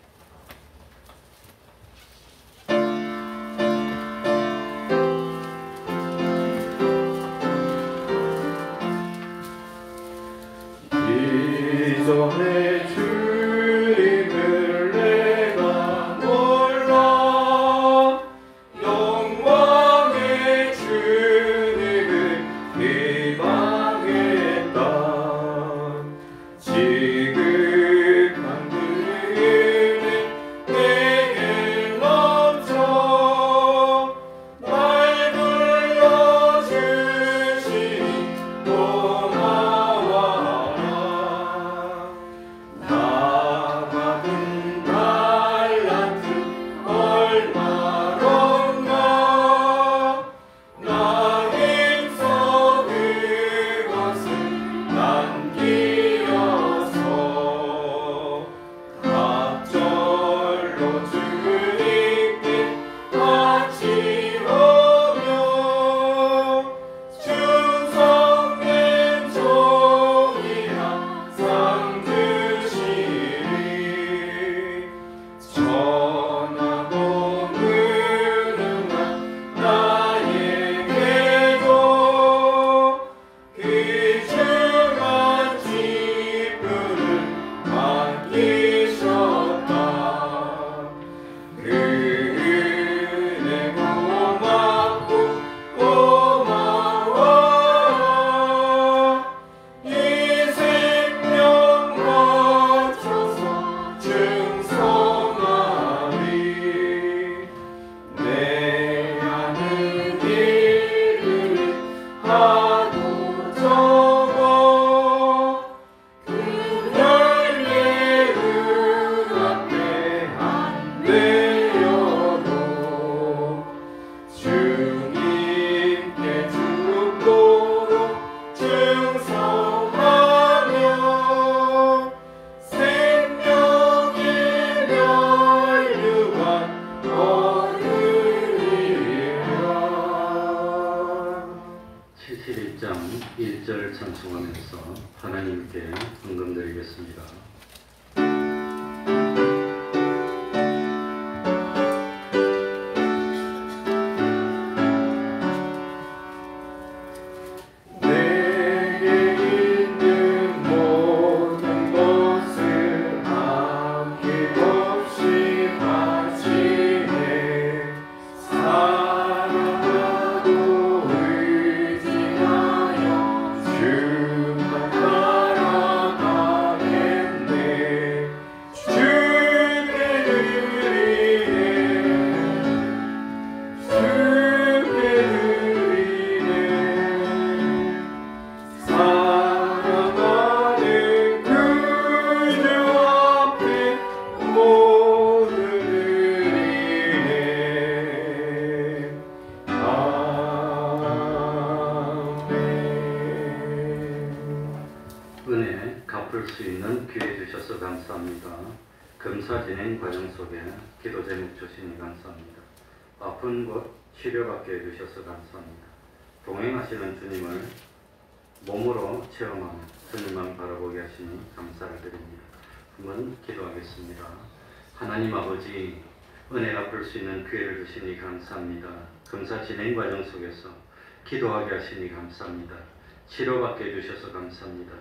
이전에 주님을 내가 몰라 영광의 주님을 비방했다. 지극한 그의 은혜 내게 넘쳐 날 불러주시니 고마워라. 나 받은 달란트 얼마로나 나 힘써 그것을 남기어서 갑절로 주님께 바치오며 충성된 종이라 상 주시리. 전하고 무능한 나에게도 귀중한 직분을 맡기셨다. 그 은혜 고맙고 고마워라. 이 생명 바쳐서 충성하리. 내 하는 일을 하도 적어 그날 내 눈앞에 안 내려도 주님께 죽도록 충성하며 생명의 면류관 얻으리라. 71장 1절 찬송하면서 하나님께 헌금드리겠습니다. 내게 있는 모든 것을 아낌없이 바치네. 감사합니다. 검사 진행 과정 속에 기도 제목 주시니 감사합니다. 아픈 곳 치료받게 해주셔서 감사합니다. 동행하시는 주님을 몸으로 체험하며 주님만 바라보게 하시니 감사를 드립니다. 한번 기도하겠습니다. 하나님 아버지, 은혜가 볼 수 있는 기회를 주시니 감사합니다. 검사 진행 과정 속에서 기도하게 하시니 감사합니다. 치료받게 해주셔서 감사합니다.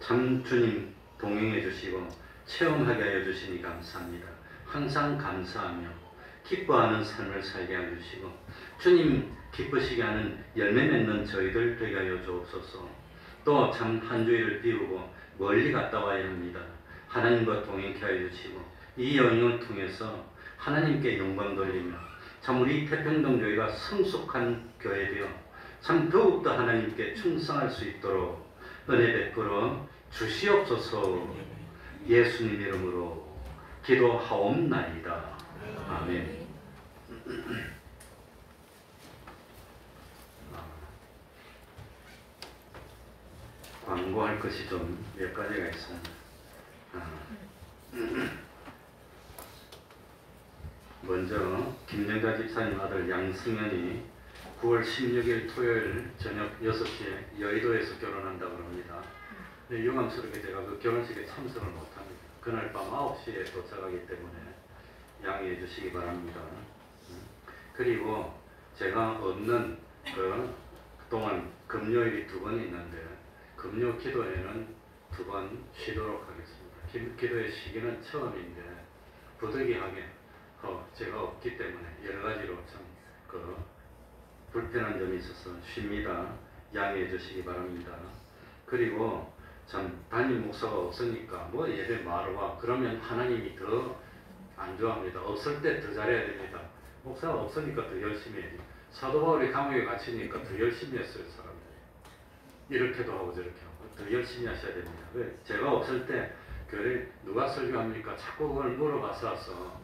참 주님 동행해 주시고 체험하게 하여 주시니 감사합니다. 항상 감사하며 기뻐하는 삶을 살게 하여 주시고 주님 기쁘시게 하는 열매 맺는 저희들 되게 하여 주옵소서. 또 참 한 주일을 비우고 멀리 갔다 와야 합니다. 하나님과 동행케 하여 주시고 이 여행을 통해서 하나님께 영광 돌리며 참 우리 태평동 교회가 성숙한 교회 되어 참 더욱더 하나님께 충성할 수 있도록 은혜 베풀어 주시옵소서. 예수님 이름으로 기도하옵나이다. 아멘. 광고할 것이 좀 몇 가지가 있습니다. 먼저 김정자 집사님 아들 양승현이 9월 16일 토요일 저녁 6시에 여의도에서 결혼한다고 합니다. 근데 유감스럽게 제가 그 결혼식에 참석을 못합니다. 그날 밤 9시에 도착하기 때문에 양해해 주시기 바랍니다. 그리고 제가 없는 그동안 금요일이 2번 있는데 금요 기도회는 2번 쉬도록 하겠습니다. 기도회 시기는 처음인데 부득이하게 제가 없기 때문에 여러 가지로 참 불편한 점이 있어서 쉽니다. 양해해 주시기 바랍니다. 그리고 참 담임 목사가 없으니까 뭐 예배 말로 와 그러면 하나님이 더 안 좋아합니다. 없을 때 더 잘해야 됩니다. 목사가 없으니까 더 열심히 해야지. 사도 바울이 감옥에 갇히니까 더 열심히 했어요. 사람들이 이렇게도 하고 저렇게 하고 더 열심히 하셔야 됩니다. 왜? 제가 없을 때 교회 누가 설교합니까? 자꾸 그걸 물어봐서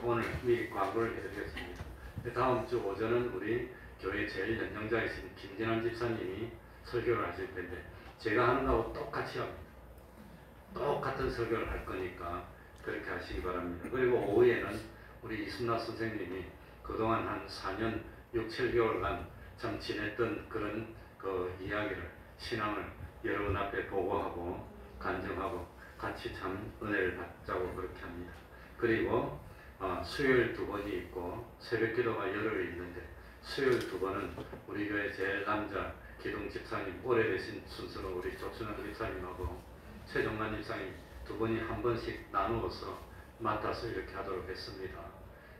오늘 미리 광고를 해드리겠습니다. 다음 주 오전은 우리 교회 제일 연장자이신 김진환 집사님이 설교를 하실 텐데 제가 하는 거하고 똑같이 합니다. 똑같은 설교를 할 거니까 그렇게 하시기 바랍니다. 그리고 오후에는 우리 이순나 선생님이 그동안 한 4년 6, 7개월간 참 지냈던 그런 이야기를 신앙을 여러분 앞에 보고하고 간증하고 같이 참 은혜를 받자고 그렇게 합니다. 그리고 수요일 2번이 있고 새벽 기도가 열흘 있는데 수요일 2번은 우리 교회 제일 남자 기동 집사님 오래되신 순서로 우리 조춘환 집사님하고 최종만 집사님 2분이 한 번씩 나누어서 맡아서 이렇게 하도록 했습니다.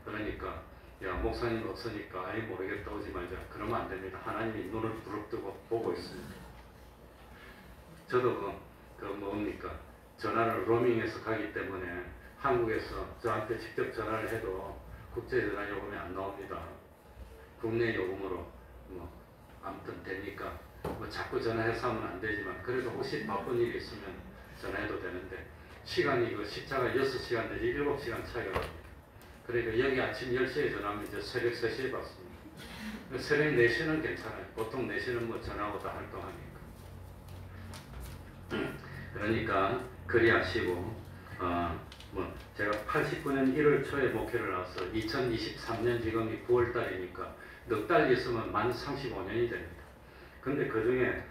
그러니까 야 목사님 없으니까 아예 모르겠다 오지 말자 그러면 안 됩니다. 하나님이 눈을 부릅뜨고 보고 있습니다. 저도 뭡니까 전화를 로밍해서 가기 때문에 한국에서 저한테 직접 전화를 해도 국제전화 요금이 안 나옵니다. 국내 요금으로 아무튼 되니까 자꾸 전화해서 하면 안 되지만 그래도 혹시 바쁜 일이 있으면 전화해도 되는데 시간이 시차가 6시간 내지 7시간 차이가 납니다. 그러니까 여기 아침 10시에 전화하면 이제 새벽 3시에 받습니다. 새벽 4시는 괜찮아요. 보통 4시는 전화하고 다 활동하니까. 그러니까 그리 하시고 제가 89년 1월 초에 목회를 나와서 2023년 지금이 9월 달이니까 넉 달 있으면 만 35년이 됩니다. 근데 그 중에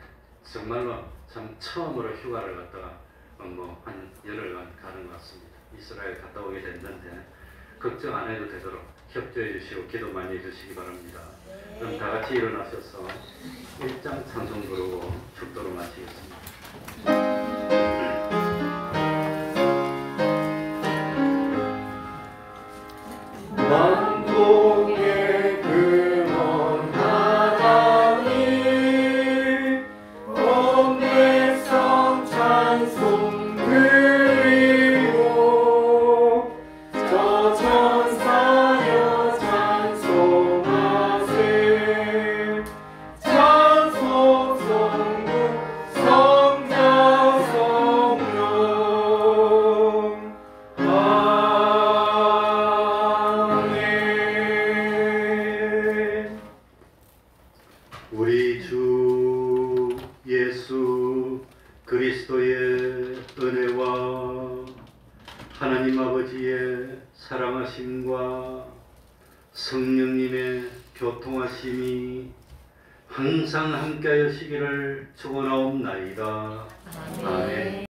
정말로 참 처음으로 휴가를 갔다가 한 열흘간 가는 것 같습니다. 이스라엘 갔다 오게 됐는데 걱정 안 해도 되도록 협조해 주시고 기도 많이 해주시기 바랍니다. 그럼 다 같이 일어나셔서 1장 찬송 부르고 축도로 마치겠습니다. 만국의 근원 하나님 온 백성 찬송 드리고 저 천사여 찬송하세 찬송 성국 성자 성령 아멘. 우리 주 예수 그리스도의 은혜와 하나님 아버지의 사랑하심과 성령님의 교통하심이 항상 함께하시기를 축원하옵나이다. 아멘.